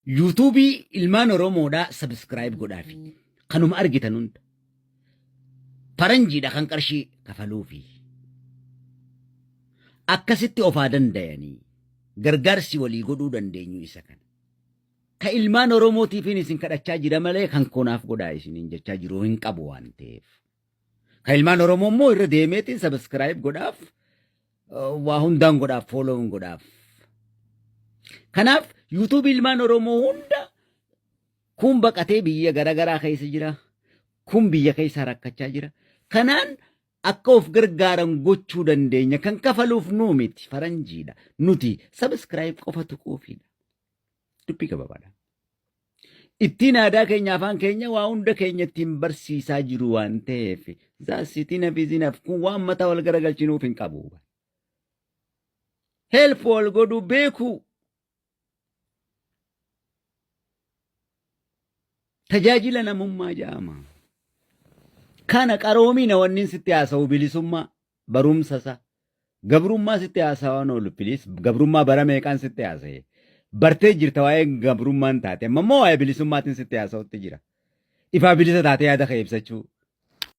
yuutuubii ilmaan Oromoodhaa sabskiraayib godhaafi kanuma argitan hunda faranjiidha kan qarshii kafaluufi akkasitti ofaa danda'anii gargaarsi walii godhuu dandeenyu isa kana. Ka ilmaan Oromootiifin isin kadhachaa jira malee kan konaaf godhaa isiniin jechaa jiru hin qabu waan ta'eef. Ka ilmaan Oromoo immoo irra deemeetiin sabskiraayib godhaaf waa hundaan godhaaf fooloon godhaaf. Kanaaf yuutuubii ilmaan Oromoo hunda kun baqatee biyya garagaraa keessa jira. Kun biyya keessa rakkachaa jira. Kanaan akka of gargaaran gochuu dandeenya kan kafaluuf nuu miti faranjiidha. Nuti sabskiraayib qofa tuquufidha. Dubbii gabaabadha. Ittiin aadaa keenya afaan keenya waa hunda keenya ittiin barsiisaa jiru waan ta'eef zaasitiin hafiisinaaf kun waan mataa wal garagalchinuuf hin qabu. Help wal godhuu beekuu. Tajaajila namummaa jedhama. Kana qaroomiina wannin sitti haasa'u bilisummaa barumsasa. Gabrummaa sitti haasa'an oolu bilis gabrummaa bara meeqaan sitti haasa'e. Bartee jirta waa'ee gabrummaan taate amma immoo waa'ee bilisummaatiin sitti haasa'utti jira. Ifaa bilisa taate yaada kee ibsachuu.